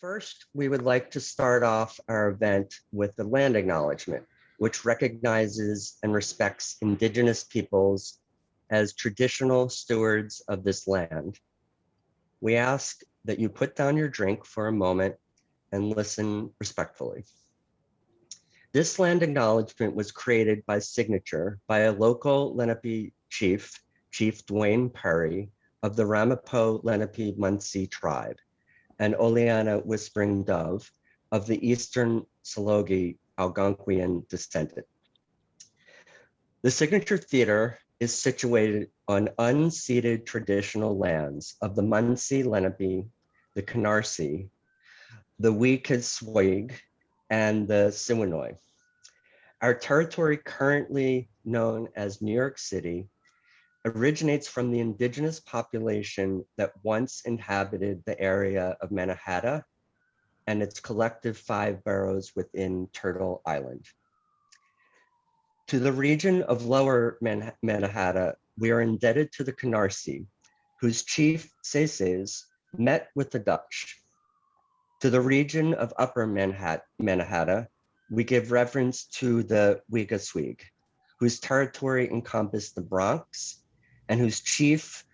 First, we would like to start off our event with the land acknowledgement, which recognizes and respects Indigenous peoples as traditional stewards of this land. We ask that you put down your drink for a moment and listen respectfully. This land acknowledgement was created by signature by a local Lenape chief, Chief Dwayne Perry of the Ramapo Lenape Munsee tribe, and Oleana Whispering Dove of the Eastern Salogi Algonquian descendant. The signature theater is situated on unceded traditional lands of the Munsee Lenape, the Canarsie, the Wekiwswig, and the Siwanoy. Our territory, currently known as New York City, originates from the indigenous population that once inhabited the area of Mannahatta and its collective 5 boroughs within Turtle Island. To the region of Lower Mannahatta, we are indebted to the Canarsie, whose chief Seses met with the Dutch. To the region of Upper Mannahatta, we give reverence to the Wekiwswig, whose territory encompassed the Bronx and whose chief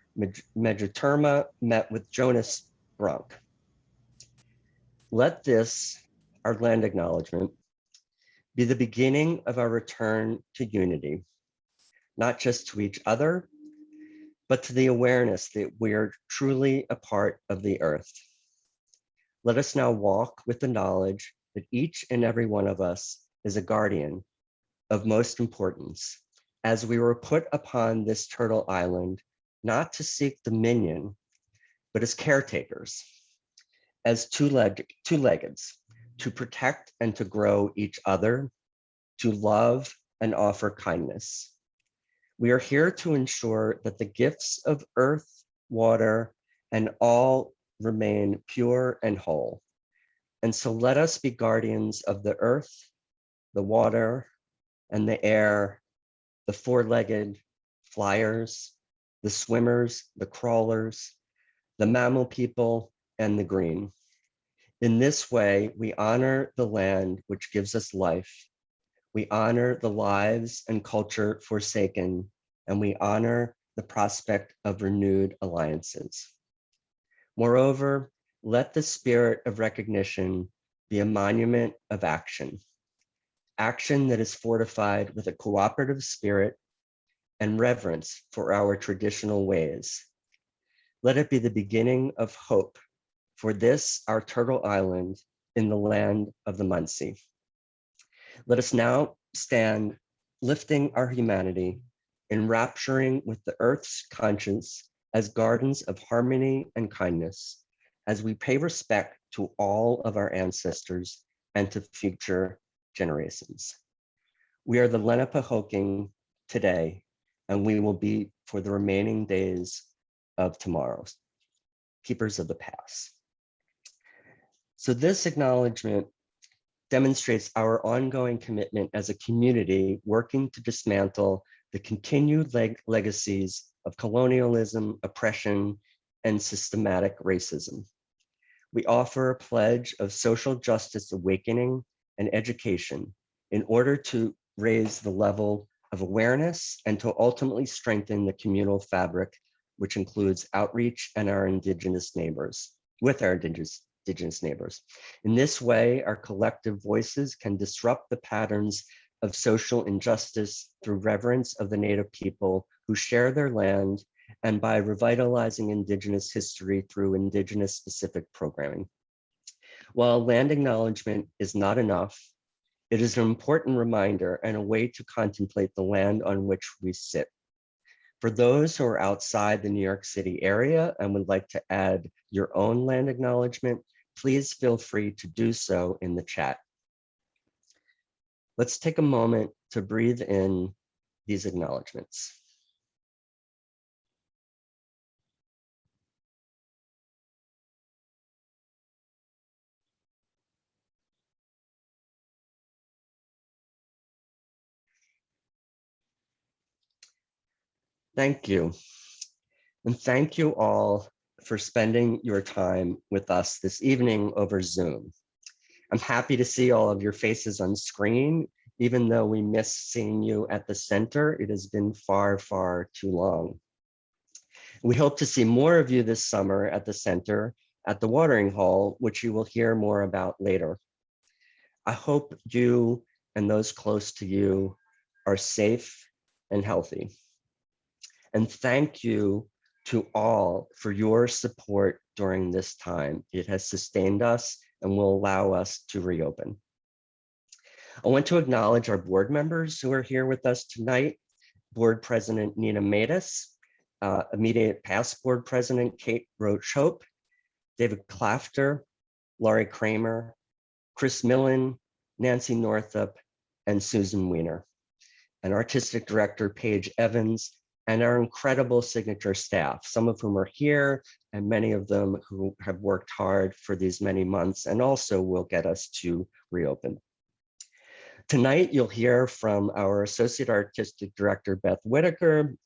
Mejuterma met with Jonas Bronk. Let this, our land acknowledgement, be the beginning of our return to unity, not just to each other, but to the awareness that we are truly a part of the earth. Let us now walk with the knowledge that each and every one of us is a guardian of most importance, as we were put upon this Turtle Island, not to seek dominion, but as caretakers, as two-leggeds, to protect and to grow each other, to love and offer kindness. We are here to ensure that the gifts of earth, water, and all remain pure and whole. And so let us be guardians of the earth, the water, and the air, the 4-legged flyers, the swimmers, the crawlers, the mammal people, and the green. In this way, we honor the land which gives us life. We honor the lives and culture forsaken, and we honor the prospect of renewed alliances. Moreover, let the spirit of recognition be a monument of action. Action that is fortified with a cooperative spirit and reverence for our traditional ways. Let it be the beginning of hope for this, our Turtle Island in the land of the Munsee. Let us now stand, lifting our humanity, enrapturing with the earth's conscience as gardens of harmony and kindness, as we pay respect to all of our ancestors and to future generations. We are the Lenapehoking today, and we will be for the remaining days of tomorrow, keepers of the past. So this acknowledgement demonstrates our ongoing commitment as a community working to dismantle the continued legacies of colonialism, oppression, and systematic racism. We offer a pledge of social justice awakening and education in order to raise the level of awareness and to ultimately strengthen the communal fabric, which includes outreach and our indigenous neighbors, with our indigenous neighbors. In this way, our collective voices can disrupt the patterns of social injustice through reverence of the Native people who share their land and by revitalizing indigenous history through indigenous specific programming. While land acknowledgement is not enough, it is an important reminder and a way to contemplate the land on which we sit. For those who are outside the New York City area and would like to add your own land acknowledgement, please feel free to do so in the chat. Let's take a moment to breathe in these acknowledgements. Thank you. And thank you all for spending your time with us this evening over Zoom. I'm happy to see all of your faces on screen, even though we miss seeing you at the center. It has been far, far too long. We hope to see more of you this summer at the center, at the watering hole, which you will hear more about later. I hope you and those close to you are safe and healthy. And thank you to all for your support during this time. It has sustained us and will allow us to reopen. I want to acknowledge our board members who are here with us tonight. Board President Nina Matus, immediate past board president Kate Roach-Hope, David Clafter, Laurie Kramer, Chris Millen, Nancy Northup, and Susan Weiner, and artistic director Paige Evans, and our incredible signature staff, some of whom are here and many of them who have worked hard for these many months and also will get us to reopen. Tonight, you'll hear from our Associate Artistic Director, Beth Whitaker,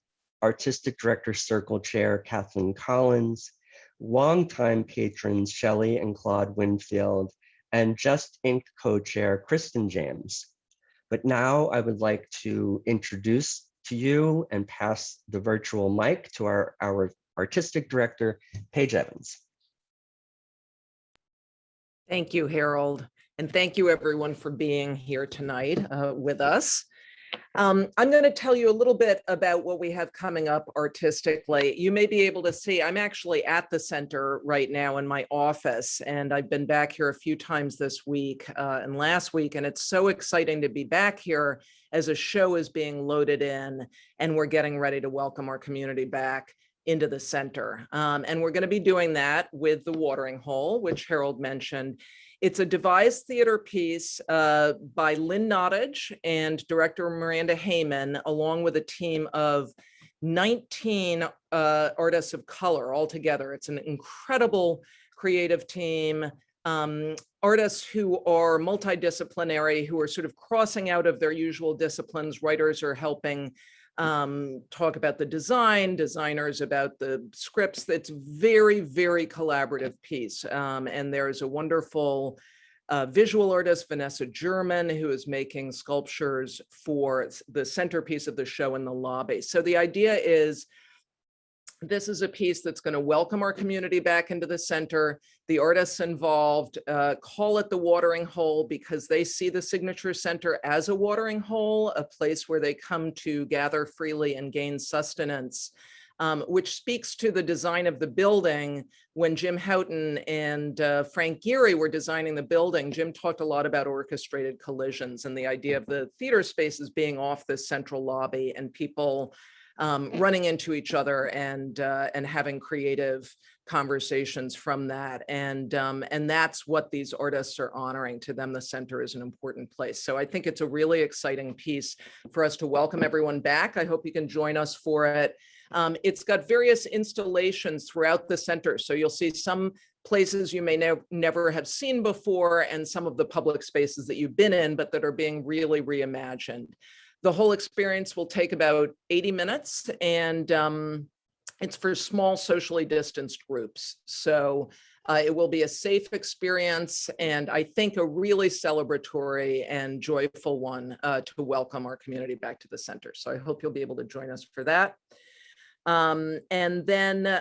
Artistic Director Circle Chair, Kathleen Collins, longtime patrons, Shelley and Claude Winfield, and Just Ink co-chair, Kristen James. But now I would like to introduce to you and pass the virtual mic to our Artistic Director, Paige Evans. Thank you, Harold. And thank you everyone for being here tonight with us. I'm going to tell you a little bit about what we have coming up artistically. You may be able to see, I'm actually at the center right now in my office, and I've been back here a few times this week and last week, and it's so exciting to be back here as a show is being loaded in, and we're getting ready to welcome our community back into the center. And we're going to be doing that with The Watering Hole, which Harold mentioned. It's a devised theater piece by Lynn Nottage and director Miranda Heyman, along with a team of 19 artists of color all together. It's an incredible creative team, artists who are multidisciplinary, who are sort of crossing out of their usual disciplines. Writers are helping talk about the design, designers about the scripts. It's very, very collaborative piece. And there's a wonderful visual artist, Vanessa German, who is making sculptures for the centerpiece of the show in the lobby. So the idea is, this is a piece that's going to welcome our community back into the center. The artists involved call it the watering hole because they see the Signature Center as a watering hole, a place where they come to gather freely and gain sustenance, which speaks to the design of the building. When Jim Houghton and Frank Geary were designing the building, Jim talked a lot about orchestrated collisions and the idea of the theater spaces being off this central lobby and people running into each other and having creative conversations from that. And that's what these artists are honoring. To them, the center is an important place. So I think it's a really exciting piece for us to welcome everyone back. I hope you can join us for it. It's got various installations throughout the center. So you'll see some places you may never have seen before and some of the public spaces that you've been in, but that are being really reimagined. The whole experience will take about 80 minutes, and it's for small socially distanced groups. So it will be a safe experience, and I think a really celebratory and joyful one to welcome our community back to the center. So I hope you'll be able to join us for that. And then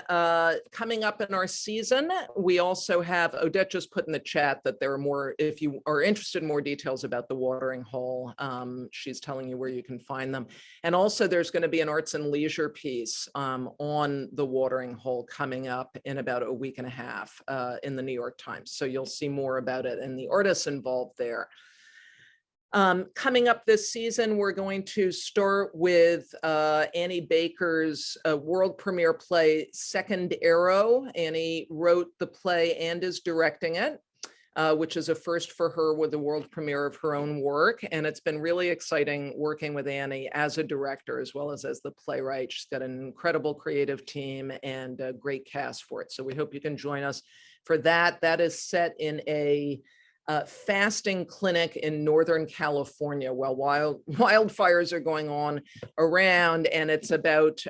coming up in our season, we also have, Odette just put in the chat that there are more, if you are interested in more details about the watering hole, she's telling you where you can find them. And also there's going to be an arts and leisure piece on the watering hole coming up in about a week and a half in the New York Times. So you'll see more about it and the artists involved there. Coming up this season, we're going to start with Annie Baker's world premiere play, Second Arrow. Annie wrote the play and is directing it, which is a first for her with the world premiere of her own work. And it's been really exciting working with Annie as a director as well as the playwright. She's got an incredible creative team and a great cast for it. So we hope you can join us for that. That is set in a fasting clinic in Northern California while wildfires are going on around. And it's about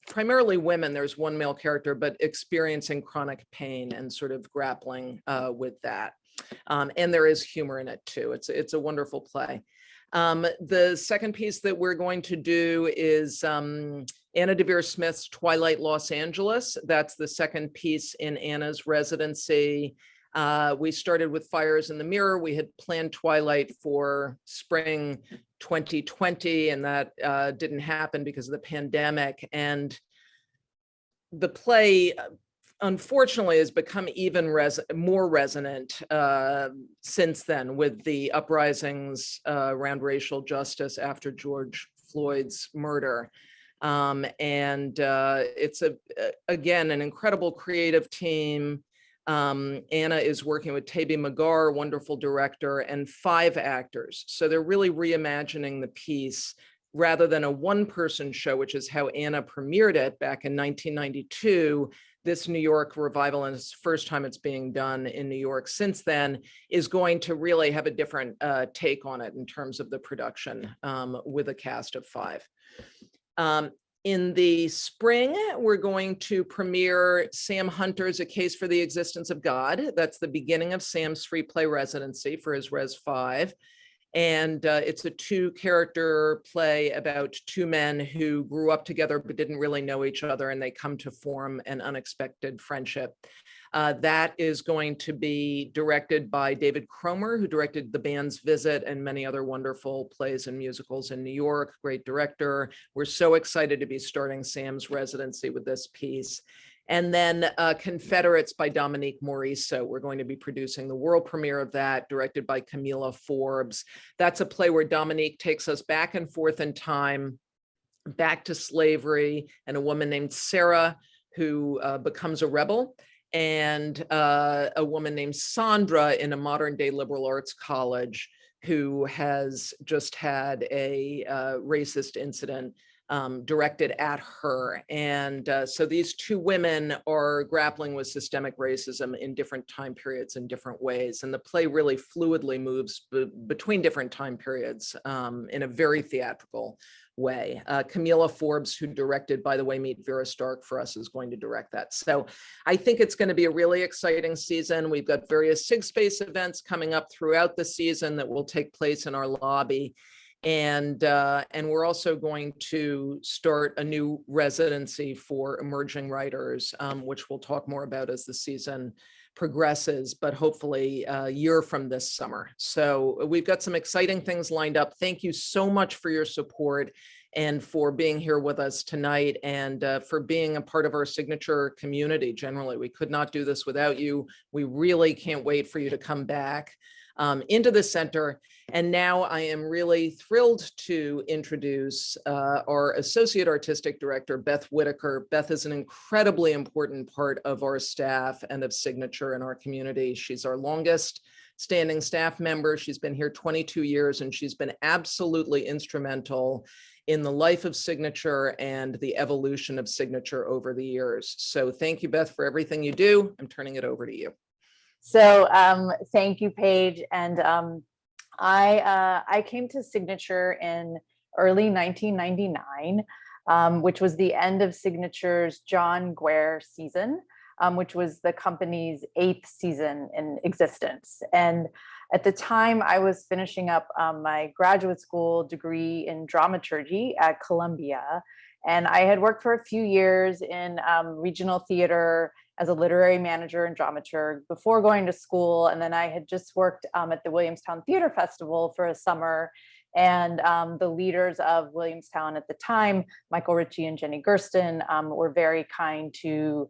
primarily women. There's one male character, but experiencing chronic pain and sort of grappling with that. And there is humor in it too. It's a wonderful play. The second piece that we're going to do is Anna Devere Smith's Twilight Los Angeles. That's the second piece in Anna's residency. We started with Fires in the Mirror. We had planned Twilight for spring 2020, and that didn't happen because of the pandemic. And the play, unfortunately, has become even more resonant since then, with the uprisings around racial justice after George Floyd's murder. It's again, an incredible creative team. Anna is working with Taby Magar, wonderful director, and 5 actors. So they're really reimagining the piece rather than a one-person show, which is how Anna premiered it back in 1992. This New York revival, and it's the first time it's being done in New York since then, is going to really have a different take on it in terms of the production with a cast of 5. In the spring, we're going to premiere Sam Hunter's A Case for the Existence of God. That's the beginning of Sam's free play residency for his Res 5. And it's a 2-character play about 2 men who grew up together but didn't really know each other, and they come to form an unexpected friendship. That is going to be directed by David Cromer, who directed The Band's Visit and many other wonderful plays and musicals in New York. Great director. We're so excited to be starting Sam's residency with this piece. And then Confederates by Dominique Morisseau. We're going to be producing the world premiere of that, directed by Camila Forbes. That's a play where Dominique takes us back and forth in time, back to slavery, and a woman named Sarah who becomes a rebel, and a woman named Sandra in a modern day liberal arts college who has just had a racist incident directed at her. And so these 2 women are grappling with systemic racism in different time periods in different ways. And the play really fluidly moves between different time periods in a very theatrical way. Camila Forbes, who directed, by the way, Meet Vera Stark for us, is going to direct that. So I think it's going to be a really exciting season. We've got various SIG Space events coming up throughout the season that will take place in our lobby. And we're also going to start a new residency for emerging writers, which we'll talk more about as the season progresses, but hopefully a year from this summer. So we've got some exciting things lined up. Thank you so much for your support and for being here with us tonight, and for being a part of our signature community generally. We could not do this without you. We really can't wait for you to come back into the center. And now I am really thrilled to introduce our Associate Artistic Director, Beth Whitaker. Beth is an incredibly important part of our staff and of Signature in our community. She's our longest standing staff member. She's been here 22 years, and she's been absolutely instrumental in the life of Signature and the evolution of Signature over the years. So thank you, Beth, for everything you do. I'm turning it over to you. So thank you, Paige. And I came to Signature in early 1999, which was the end of Signature's John Guare season, which was the company's 8th season in existence. And at the time, I was finishing up my graduate school degree in dramaturgy at Columbia. And I had worked for a few years in regional theater as a literary manager and dramaturg before going to school. And then I had just worked at the Williamstown Theater Festival for a summer. And the leaders of Williamstown at the time, Michael Ritchie and Jenny Gersten, were very kind to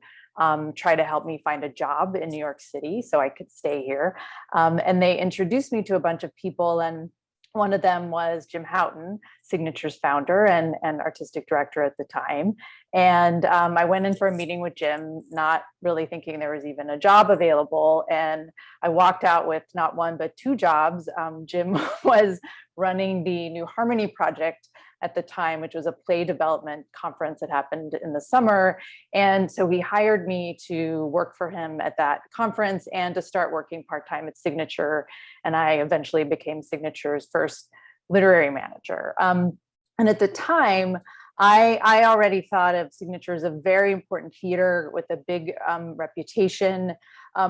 try to help me find a job in New York City so I could stay here. And they introduced me to a bunch of people, and one of them was Jim Houghton, Signature's founder and artistic director at the time. And I went in for a meeting with Jim, not really thinking there was even a job available. And I walked out with not one, but 2 jobs. Jim was running the New Harmony project at the time, which was a play development conference that happened in the summer. And so he hired me to work for him at that conference and to start working part-time at Signature. And I eventually became Signature's first literary manager. And at the time, I already thought of Signature as a very important theater with a big reputation,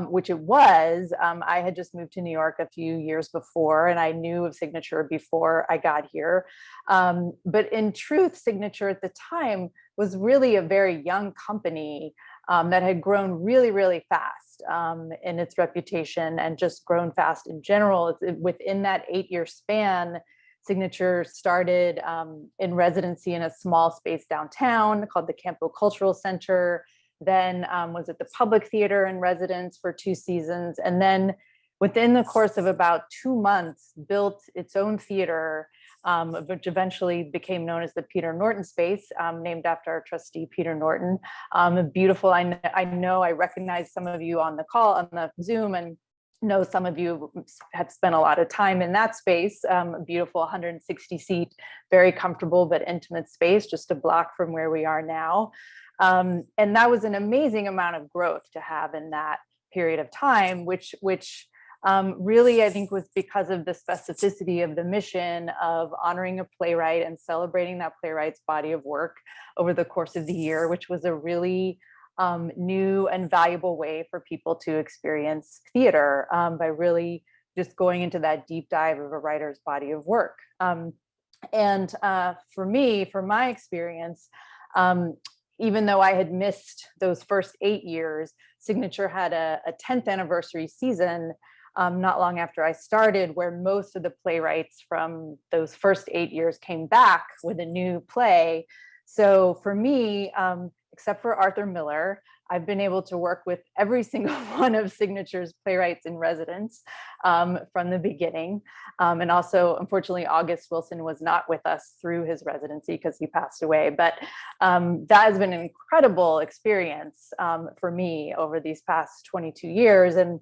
which it was. I had just moved to New York a few years before, and I knew of Signature before I got here. But in truth, Signature at the time was really a very young company that had grown really, really fast in its reputation and just grown fast in general. Within that 8-year span, Signature started in residency in a small space downtown called the Campo Cultural Center, then was at the Public Theater in residence for 2 seasons, and then within the course of about 2 months built its own theater, which eventually became known as the Peter Norton Space, named after our trustee, Peter Norton. Beautiful, I know I recognize some of you on the call, on the Zoom, and know some of you have spent a lot of time in that space. A beautiful 160 seat, very comfortable but intimate space, just a block from where we are now. And that was an amazing amount of growth to have in that period of time, which really, I think, was because of the specificity of the mission of honoring a playwright and celebrating that playwright's body of work over the course of the year, which was a really new and valuable way for people to experience theater by really just going into that deep dive of a writer's body of work. And for me, for my experience, even though I had missed those first 8 years, Signature had a 10th anniversary season not long after I started, where most of the playwrights from those first 8 years came back with a new play. So for me, except for Arthur Miller, I've been able to work with every single one of Signature's playwrights in residence from the beginning. And also, unfortunately, August Wilson was not with us through his residency because he passed away. But that has been an incredible experience for me over these past 22 years. And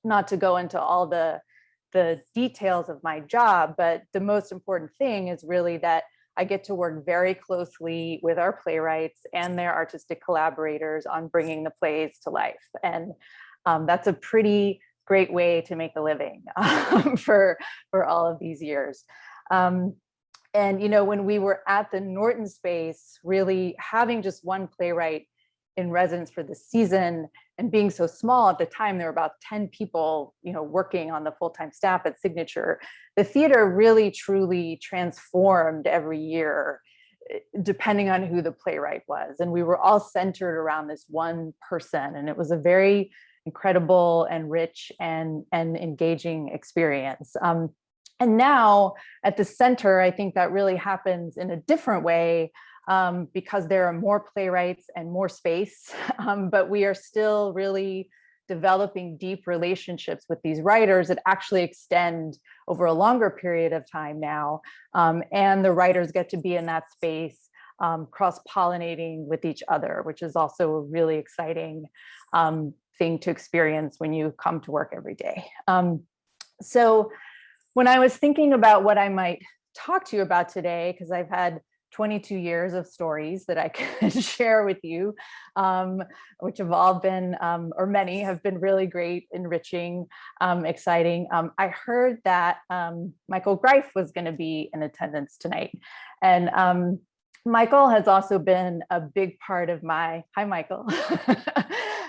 not to go into all the details of my job, but the most important thing is really that I get to work very closely with our playwrights and their artistic collaborators on bringing the plays to life. And that's a pretty great way to make a living for all of these years. And, you know, when we were at the Norton Space, really having just one playwright in residence for the season and being so small at the time, there were about 10 people, you know, working on the full-time staff at Signature. The theater really truly transformed every year, depending on who the playwright was. And we were all centered around this one person. And it was a very incredible and rich and engaging experience. And now at the center, I think that really happens in a different way because there are more playwrights and more space, but we are still really developing deep relationships with these writers that actually extend over a longer period of time now. And the writers get to be in that space, cross-pollinating with each other, which is also a really exciting thing to experience when you come to work every day. So when I was thinking about what I might talk to you about today, because I've had 22 years of stories that I could share with you, which have all been, or many have been really great, enriching, exciting. I heard that Michael GREIF was going to be in attendance tonight. And Michael has also been a big part of my, hi Michael,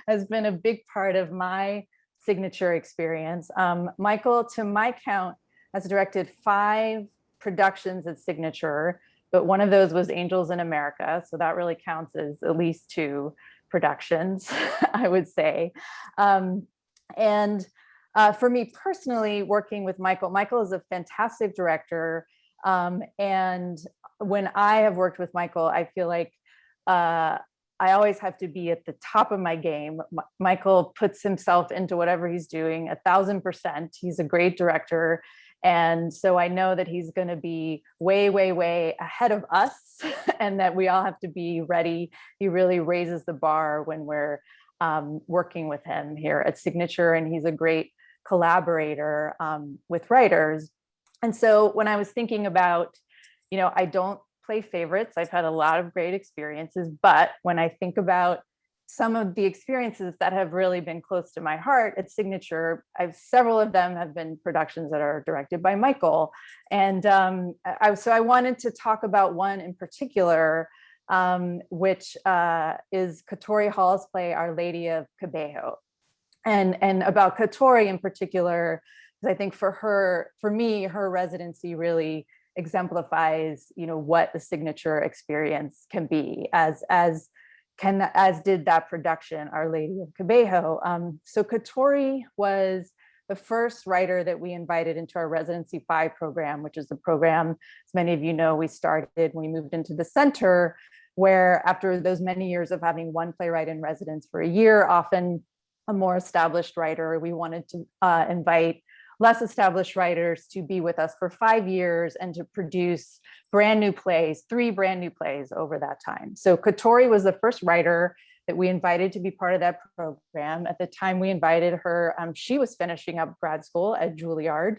has been a big part of my Signature experience. Michael, to my count, has directed 5 productions at Signature, but one of those was Angels in America. So that really counts as at least 2 productions, I would say. And for me personally, working with Michael is a fantastic director. And when I have worked with Michael, I feel like I always have to be at the top of my game. Michael puts himself into whatever he's doing 1000%. He's a great director. And so I know that he's going to be way, way, way ahead of us and that we all have to be ready. He really raises the bar when we're working with him here at Signature, and he's a great collaborator with writers. And so when I was thinking about, you know, I don't play favorites. I've had a lot of great experiences, but when I think about some of the experiences that have really been close to my heart at Signature, several of them have been productions that are directed by Michael. And so I wanted to talk about one in particular, which is Katori Hall's play, Our Lady of Kibeho. And about Katori in particular, because I think for me, her residency really exemplifies, what the Signature experience can be, as did that production, Our Lady of Kibeho. So Katori was the first writer that we invited into our Residency 5 program, which is the program, as many of you know, we started when we moved into the center, where after those many years of having one playwright in residence for a year, often a more established writer, we wanted to invite less established writers to be with us for 5 years and to produce brand new plays, 3 brand new plays over that time. So Katori was the first writer that we invited to be part of that program. At the time we invited her, she was finishing up grad school at Juilliard.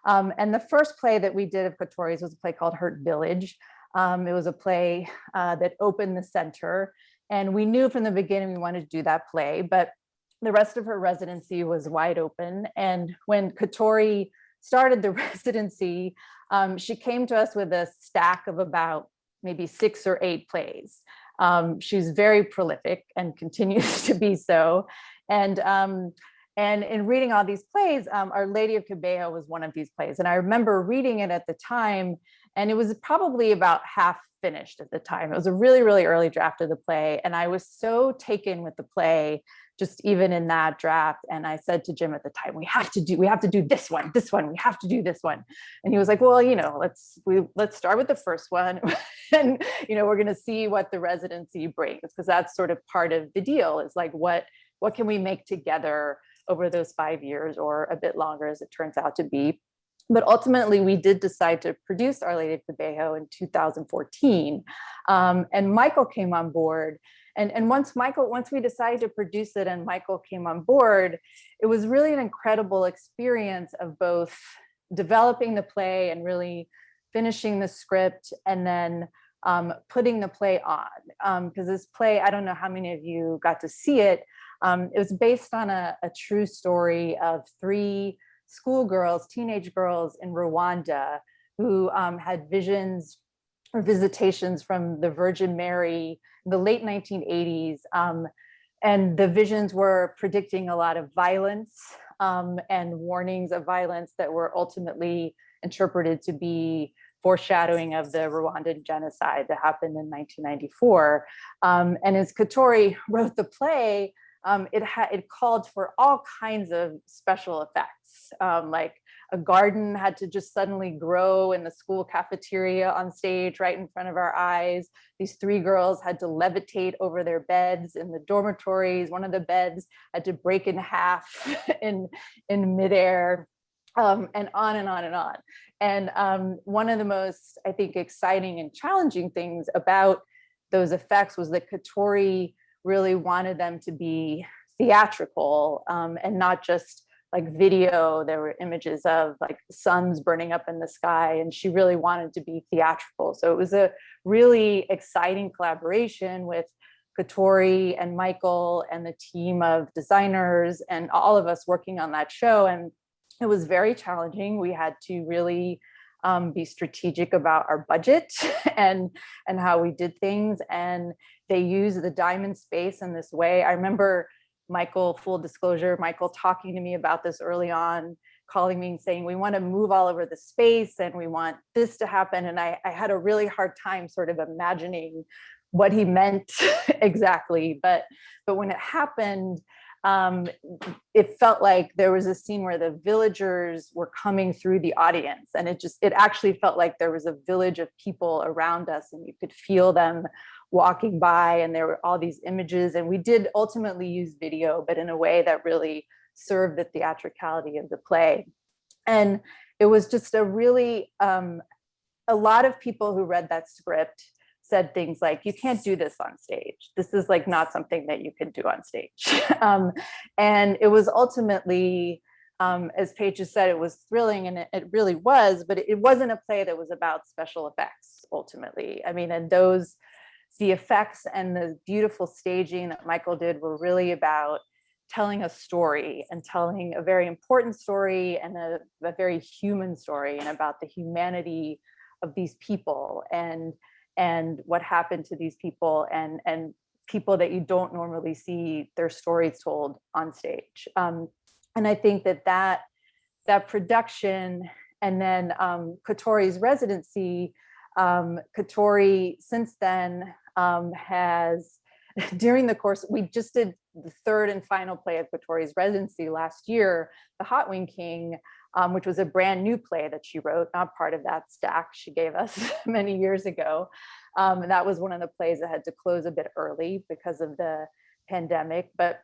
And the first play that we did of Katori's was a play called Hurt Village. It was a play that opened the center. And we knew from the beginning we wanted to do that play, but the rest of her residency was wide open. And when Katori started the residency, she came to us with a stack of about maybe 6 or 8 plays. She's very prolific and continues to be so. And in reading all these plays, Our Lady of Kibeho was one of these plays. And I remember reading it at the time, and it was probably about half finished at the time. It was a really, really early draft of the play. And I was so taken with the play, just even in that draft. And I said to Jim at the time, we have to do this one, we have to do this one. And he was like, well, let's start with the first one. And, we're going to see what the residency brings, because that's sort of part of the deal, is like, what can we make together over those 5 years, or a bit longer as it turns out to be. But ultimately, we did decide to produce Our Lady of Kibeho in 2014. And Michael came on board. And once we decided to produce it and Michael came on board, it was really an incredible experience of both developing the play and really finishing the script, and then putting the play on. Because this play, I don't know how many of you got to see it. It was based on a true story of 3 schoolgirls, teenage girls in Rwanda, who had visions or visitations from the Virgin Mary in the late 1980s. And the visions were predicting a lot of violence and warnings of violence that were ultimately interpreted to be foreshadowing of the Rwandan genocide that happened in 1994. And as Katori wrote the play, it called for all kinds of special effects, like a garden had to just suddenly grow in the school cafeteria on stage right in front of our eyes. These 3 girls had to levitate over their beds in the dormitories. One of the beds had to break in half in midair, and on and on and on. And one of the most, I think, exciting and challenging things about those effects was that Katori really wanted them to be theatrical, and not just like video. There were images of like suns burning up in the sky, and she really wanted to be theatrical. So it was a really exciting collaboration with Katori and Michael and the team of designers and all of us working on that show. And it was very challenging. We had to really be strategic about our budget and how we did things. And they used the diamond space in this way. I remember Michael, full disclosure, Michael talking to me about this early on, calling me and saying, we want to move all over the space and we want this to happen. And I had a really hard time sort of imagining what he meant exactly. But when it happened, it felt like there was a scene where the villagers were coming through the audience, and it actually felt like there was a village of people around us, and you could feel them walking by, and there were all these images. And we did ultimately use video, but in a way that really served the theatricality of the play. And it was just a really, a lot of people who read that script said things like, you can't do this on stage. This is like not something that you can do on stage. And it was ultimately as Paige just said, it was thrilling, and it really was, but it wasn't a play that was about special effects ultimately. I mean, and the effects and the beautiful staging that Michael did were really about telling a story, and telling a very important story, and a very human story, and about the humanity of these people, and what happened to these people, and people that you don't normally see their stories told on stage. And I think that production, and then Katori's residency, Katori since then has, during the course, we just did the third and final play of Katori's residency last year, The Hot Wing King, which was a brand new play that she wrote, not part of that stack she gave us many years ago. And that was one of the plays that had to close a bit early because of the pandemic. But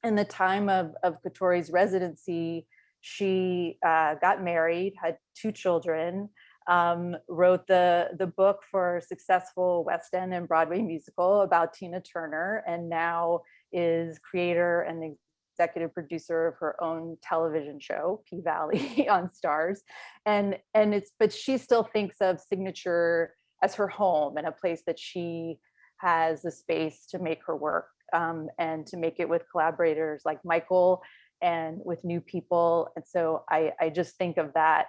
in the time of Katori's residency, she got married, had 2 children, wrote the book for a successful West End and Broadway musical about Tina Turner, and now is creator and executive producer of her own television show, P-Valley, on Stars. But she still thinks of Signature as her home, and a place that she has the space to make her work, and to make it with collaborators like Michael and with new people. And so I just think of that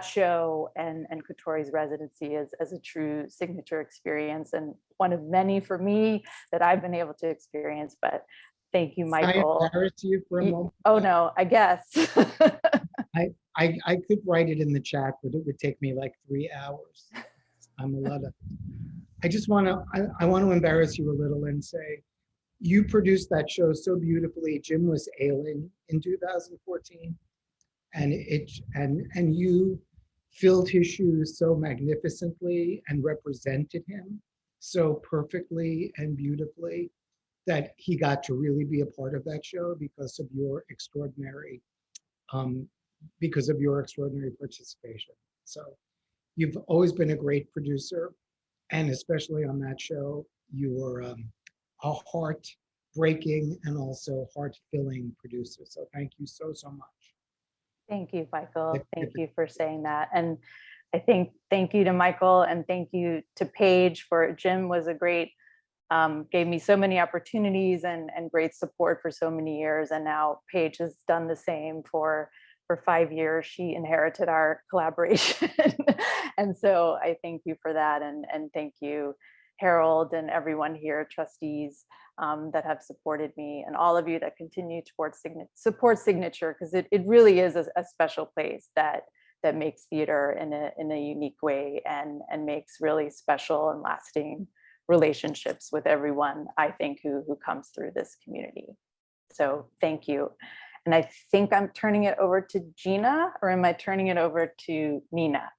show and Katori's residency as a true Signature experience, and one of many for me that I've been able to experience. But thank you, Michael. I embarrass you for a moment? Oh no, I guess. I could write it in the chat, but it would take me like 3 hours. I'm a lot of. I want to embarrass you a little and say, you produced that show so beautifully. Jim was ailing in 2014, and you filled his shoes so magnificently and represented him so perfectly and beautifully that he got to really be a part of that show because of your extraordinary participation. So you've always been a great producer, and especially on that show, you were a heart-breaking and also heart-filling producer. So thank you so much. Thank you, Michael. Thank you for saying that. And I think thank you to Michael, and thank you to Paige. Jim was a great, gave me so many opportunities and great support for so many years. And now Paige has done the same for 5 years. She inherited our collaboration. And so I thank you for that. And thank you, Harold, and everyone here, trustees that have supported me, and all of you that continue to support Signature, because it really is a special place that makes theater in a unique way, and makes really special and lasting relationships with everyone, I think, who comes through this community. So thank you. And I think I'm turning it over to GINA, or am I turning it over to Nina?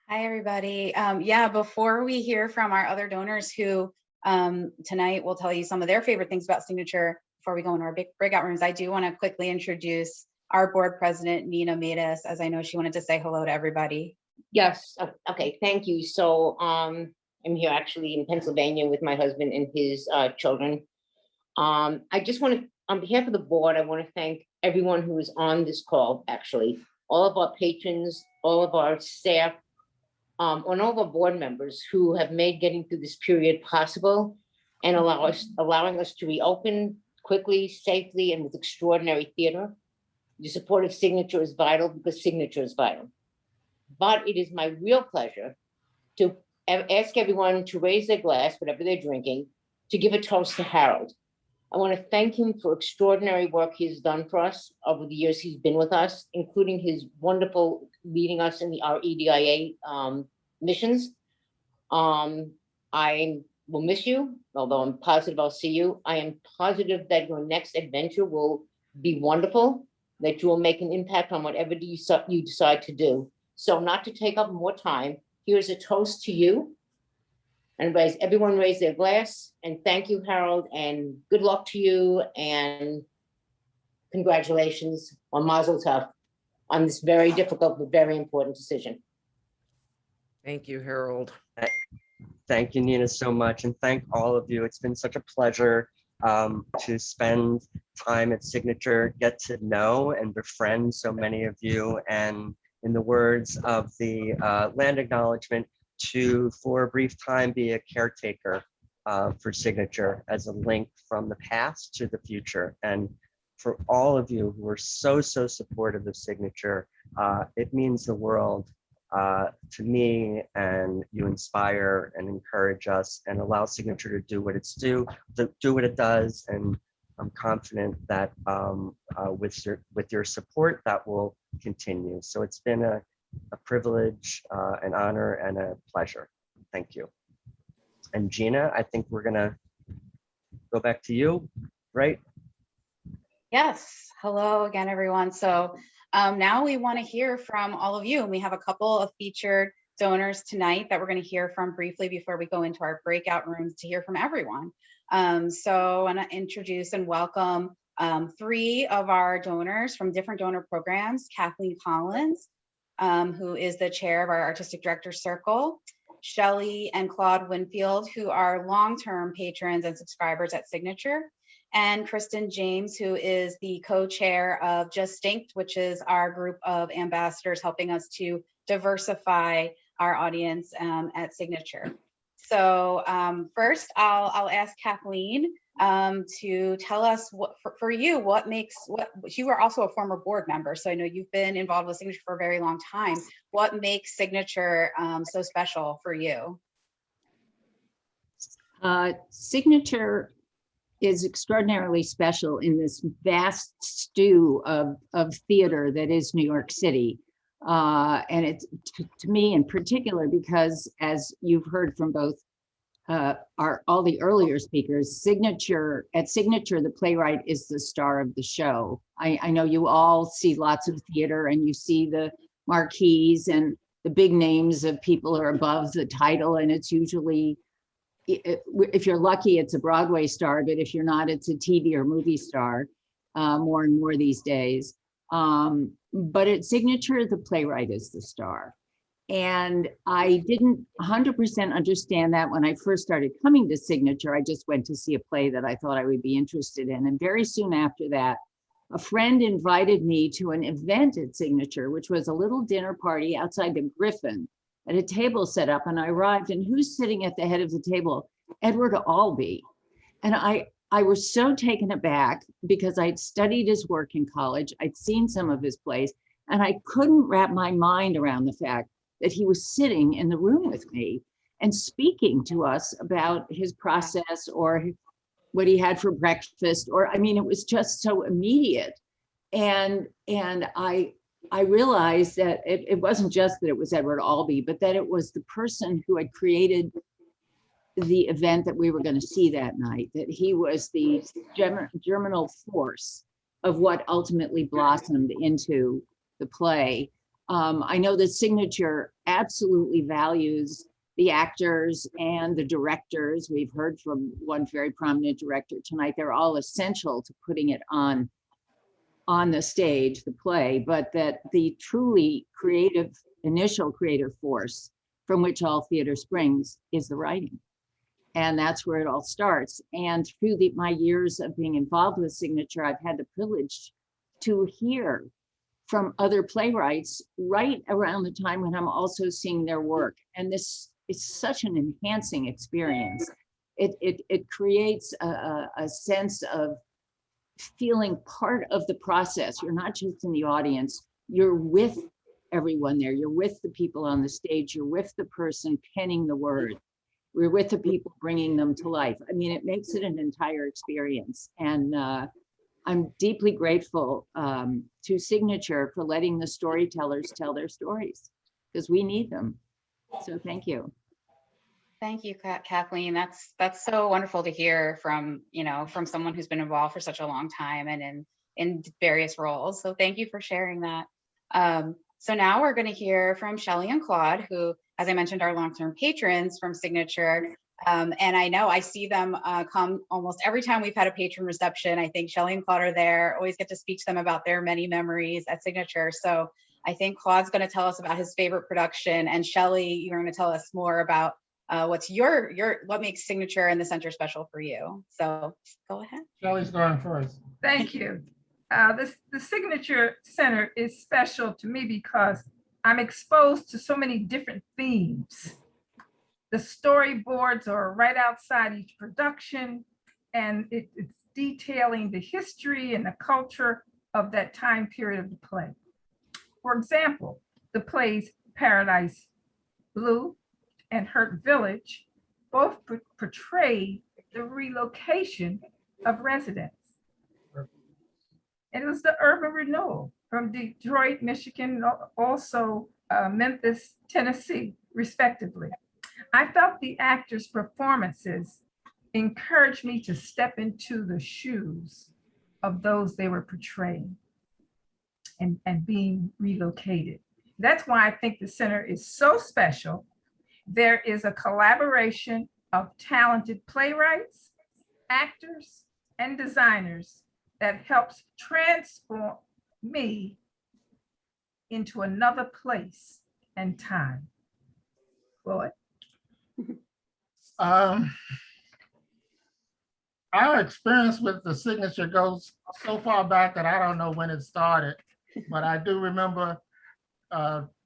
Hi, everybody. Yeah, before we hear from our other donors who tonight will tell you some of their favorite things about Signature, before we go into our big breakout rooms, I do want to quickly introduce our board president, Nina Matus, as I know she wanted to say hello to everybody. Yes, okay, thank you. So I'm here actually in Pennsylvania with my husband and his children. I just want to, on behalf of the board, I want to thank everyone who is on this call, actually, all of our patrons, all of our staff, and all of our board members who have made getting through this period possible, and allowing us to reopen quickly, safely, and with extraordinary theater. The support of Signature is vital, because Signature is vital. But it is my real pleasure to ask everyone to raise their glass, whatever they're drinking, to give a toast to Harold. I want to thank him for extraordinary work he's done for us over the years he's been with us, including his wonderful leading us in our EDIA missions. I will miss you, although I'm positive I'll see you. I am positive that your next adventure will be wonderful, that you will make an impact on whatever you decide to do. So not to take up more time, here's a toast to you. And everyone raise their glass, and thank you, Harold, and good luck to you, and congratulations on Mazel Tov on this very difficult but very important decision. Thank you, Harold. Thank you, Nina, so much. And thank all of you. It's been such a pleasure to spend time at Signature, get to know and befriend so many of you, and in the words of the land acknowledgement, to for a brief time be a caretaker for Signature as a link from the past to the future. And for all of you who are so supportive of Signature, it means the world to me, and you inspire and encourage us and allow Signature to do what it does. And I'm confident that with your support, that will continue. So it's been a privilege, an honor, and a pleasure. Thank you. And Gina, I think we're gonna go back to you, right? Yes. Hello again, everyone. So now we want to hear from all of you. And we have a couple of featured donors tonight that we're going to hear from briefly before we go into our breakout rooms to hear from everyone. So I want to introduce and welcome 3 of our donors from different donor programs. Kathleen Collins, who is the chair of our Artistic Directors Circle. Shelley and Claude Winfield, who are long-term patrons and subscribers at Signature. And Kristen James, who is the co-chair of Justinct, which is our group of ambassadors helping us to diversify our audience at Signature. So first, I'll ask Kathleen to tell us for you, what you are also a former board member. So I know you've been involved with Signature for a very long time. What makes Signature so special for you? Signature is extraordinarily special in this vast stew of theater that is New York City. And it's to me in particular, because as you've heard from both all the earlier speakers, at Signature, the playwright is the star of the show. I know you all see lots of theater and you see the marquees and the big names of people are above the title, and it's usually, if you're lucky, it's a Broadway star, but if you're not, it's a TV or movie star more and more these days. But at Signature, the playwright is the star. And I didn't 100% understand that when I first started coming to Signature. I just went to see a play that I thought I would be interested in. And very soon after that, a friend invited me to an event at Signature, which was a little dinner party outside the Griffin, at a table set up, and I arrived, and who's sitting at the head of the table? Edward Albee. And I was so taken aback because I'd studied his work in college. I'd seen some of his plays, and I couldn't wrap my mind around the fact that he was sitting in the room with me and speaking to us about his process or what he had for breakfast, or, I mean, it was just so immediate. And I realized that it wasn't just that it was Edward Albee, but that it was the person who had created the event that we were going to see that night, that he was the germinal force of what ultimately blossomed into the play. I know that Signature absolutely values the actors and the directors. We've heard from one very prominent director tonight. They're all essential to putting it on the stage, the play, but that the truly initial creative force from which all theater springs is the writing. And that's where it all starts. And through my years of being involved with Signature, I've had the privilege to hear from other playwrights right around the time when I'm also seeing their work. And this is such an enhancing experience. It creates a sense of feeling part of the process. You're not just in the audience, you're with everyone there. You're with the people on the stage. You're with the person penning the word. We're with the people bringing them to life. I mean, it makes it an entire experience. And I'm deeply grateful to Signature for letting the storytellers tell their stories, because we need them. So thank you. Thank you, Kathleen. That's so wonderful to hear from, from someone who's been involved for such a long time and in various roles. So thank you for sharing that. So now we're going to hear from Shelley and Claude, who, as I mentioned, are long-term patrons from Signature. And I know I see them come almost every time we've had a patron reception. I think Shelley and Claude are there, always get to speak to them about their many memories at Signature. So I think Claude's going to tell us about his favorite production, and Shelley, you're going to tell us more about what makes Signature and the center special for you. So go ahead. Shelley's going first. Thank you. The Signature Center is special to me because I'm exposed to so many different themes. The storyboards are right outside each production, and it's detailing the history and the culture of that time period of the play. For example, the plays Paradise Blue and Hurt Village both portray the relocation of residents. And it was the urban renewal from Detroit, Michigan, also Memphis, Tennessee, respectively. I felt the actors' performances encouraged me to step into the shoes of those they were portraying and being relocated. That's why I think the center is so special. There is a collaboration of talented playwrights, actors, and designers that helps transform me into another place and time. Floyd? Our experience with the Signature goes so far back that I don't know when it started, but I do remember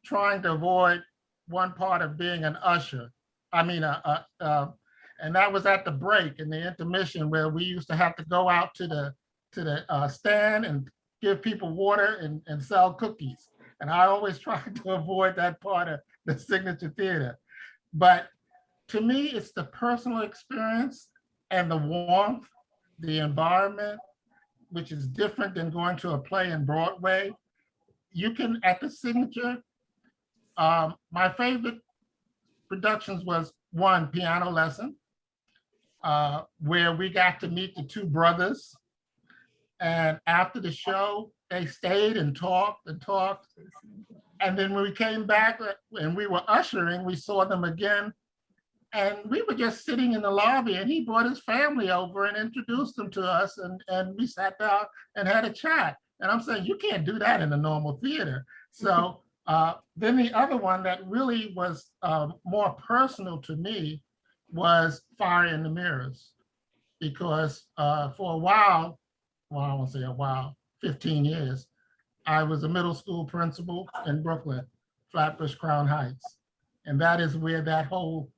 trying to avoid one part of being an usher. And that was at the break in the intermission where we used to have to go out to the stand and give people water and sell cookies. And I always tried to avoid that part of the Signature Theater. But to me, it's the personal experience and the warmth, the environment, which is different than going to a play in Broadway. You can, at the Signature, my favorite productions was one, Piano Lesson, where we got to meet the two brothers. And after the show, they stayed and talked and talked. And then when we came back and we were ushering, we saw them again. And we were just sitting in the lobby and he brought his family over and introduced them to us. And we sat down and had a chat. And I'm saying, you can't do that in a normal theater. So then the other one that really was more personal to me was Fire in the Mirrors. Because for a while, well, I won't say a while, 15 years, I was a middle school principal in Brooklyn, Flatbush Crown Heights. And that is where that whole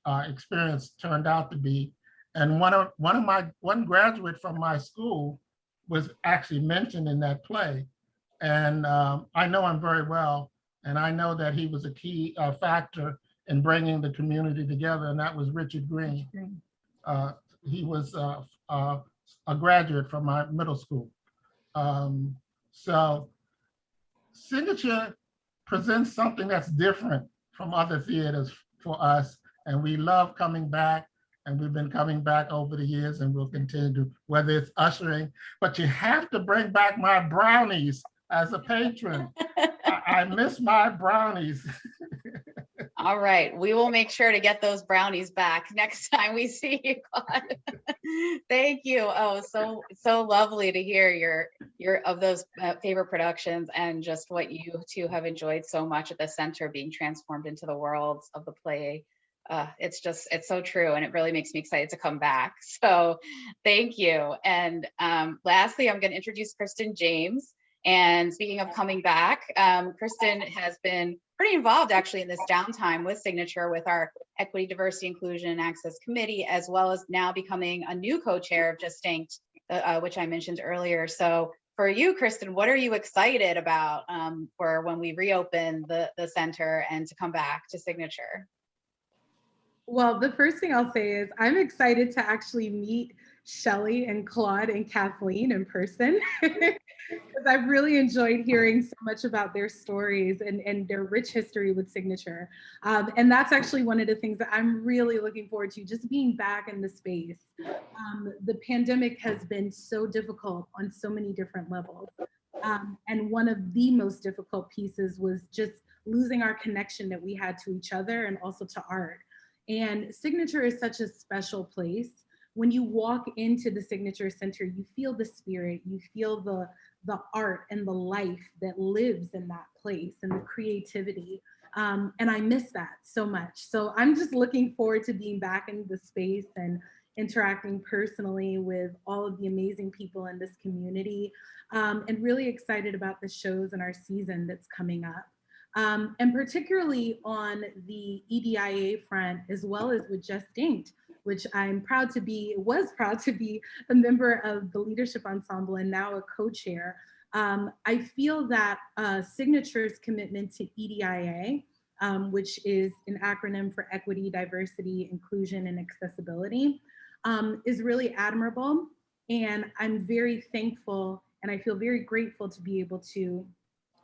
experience turned out to be. And one graduate from my school was actually mentioned in that play. And I know him very well. And I know that he was a key factor in bringing the community together, and that was Richard Green. He was a graduate from my middle school. So Signature presents something that's different from other theaters for us. And we love coming back, and we've been coming back over the years, and we'll continue to, whether it's ushering, but you have to bring back my brownies as a patron. I miss my brownies. All right, we will make sure to get those brownies back next time we see you, Claude. Thank you. Oh, so lovely to hear your of those favorite productions and just what you two have enjoyed so much at the center being transformed into the worlds of the play. It's so true, and it really makes me excited to come back. So thank you. And lastly, I'm going to introduce Kristen James. And speaking of coming back, Kristen has been pretty involved actually in this downtime with Signature with our Equity, Diversity, Inclusion, and Access Committee, as well as now becoming a new co-chair of Distinct, which I mentioned earlier. So for you, Kristen, what are you excited about for when we reopen the center and to come back to Signature? Well, the first thing I'll say is I'm excited to actually meet Shelley and Claude and Kathleen in person. Because I've really enjoyed hearing so much about their stories and their rich history with Signature. And that's actually one of the things that I'm really looking forward to, just being back in the space. The pandemic has been so difficult on so many different levels. And one of the most difficult pieces was just losing our connection that we had to each other and also to art. And Signature is such a special place. When you walk into the Signature Center, you feel the spirit, you feel the art and the life that lives in that place and the creativity. And I miss that so much. So I'm just looking forward to being back in the space and interacting personally with all of the amazing people in this community, and really excited about the shows in our season that's coming up. And particularly on the EDIA front, as well as with Just Inked, which I'm proud to be, was proud to be a member of the leadership ensemble and now a co-chair. I feel that Signature's commitment to EDIA, which is an acronym for Equity, Diversity, Inclusion, and Accessibility, is really admirable. And I'm very thankful and I feel very grateful to be able to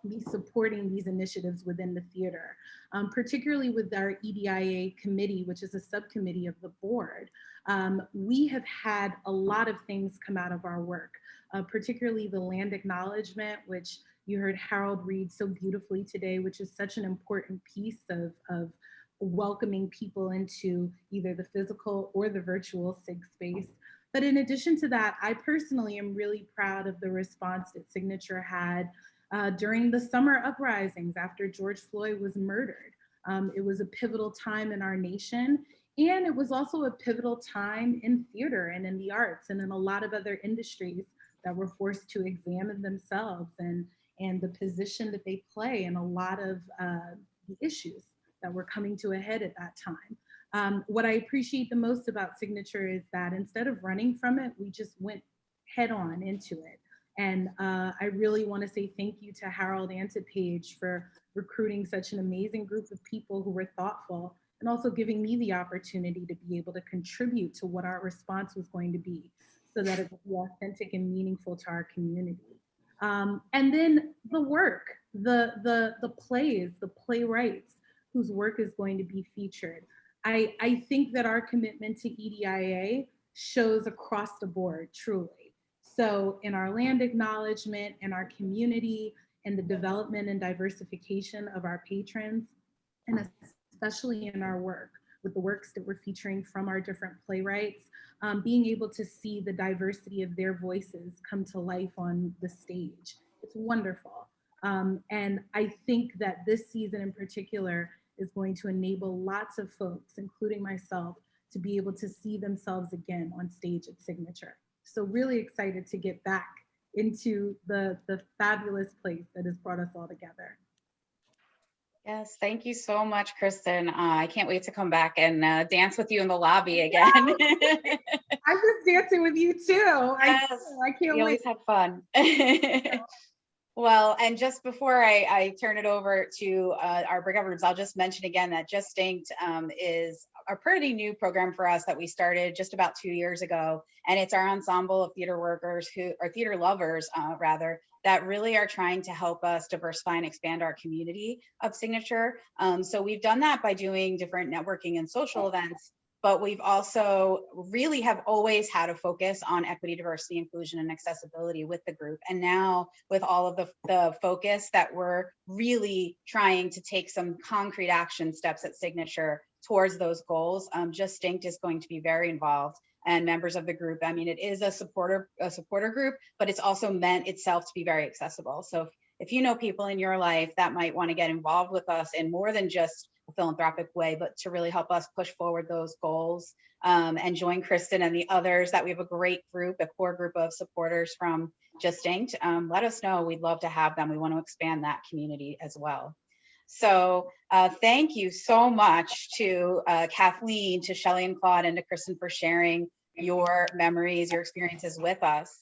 be supporting these initiatives within the theater, particularly with our EDIA committee, which is a subcommittee of the board. We have had a lot of things come out of our work, particularly the land acknowledgement, which you heard Harold read so beautifully today, which is such an important piece of welcoming people into either the physical or the virtual SIG space. But in addition to that, I personally am really proud of the response that Signature had during the summer uprisings after George Floyd was murdered. It was a pivotal time in our nation, and it was also a pivotal time in theater and in the arts and in a lot of other industries that were forced to examine themselves and the position that they play in a lot of the issues that were coming to a head at that time. What I appreciate the most about Signature is that instead of running from it, we just went head on into it. And I really want to say thank you to Harold and to Paige for recruiting such an amazing group of people who were thoughtful and also giving me the opportunity to be able to contribute to what our response was going to be so that it would be authentic and meaningful to our community. And then the work, the plays, the playwrights whose work is going to be featured. I think that our commitment to EDIA shows across the board, truly. So in our land acknowledgement, in our community, and the development and diversification of our patrons, and especially in our work with the works that we're featuring from our different playwrights, being able to see the diversity of their voices come to life on the stage. It's wonderful. And I think that this season in particular is going to enable lots of folks, including myself, to be able to see themselves again on stage at Signature. So really excited to get back into the fabulous place that has brought us all together. Yes, thank you so much, Kristen. I can't wait to come back and dance with you in the lobby again. I'm just dancing with you too. Yes, I can't we always had fun. Well, and just before I turn it over to our Brig Governors, I'll just mention again that Just Inked is a pretty new program for us that we started just about 2 years ago. And it's our ensemble of theater workers who are theater lovers, rather, that really are trying to help us diversify and expand our community of Signature. So we've done that by doing different networking and social events, but we've also really have always had a focus on equity, diversity, inclusion, and accessibility with the group. And now with all of the focus that we're really trying to take some concrete action steps at Signature towards those goals, Just Inked is going to be very involved, and members of the group. I mean, it is a supporter group, but it's also meant itself to be very accessible. So if you know people in your life that might want to get involved with us in more than just a philanthropic way, but to really help us push forward those goals, and join Kristen and the others, that we have a great group, a core group of supporters from Just Inked, let us know. We'd love to have them. We want to expand that community as well. So thank you so much to Kathleen, to Shelley and Claude, and to Kristen for sharing your memories, your experiences with us.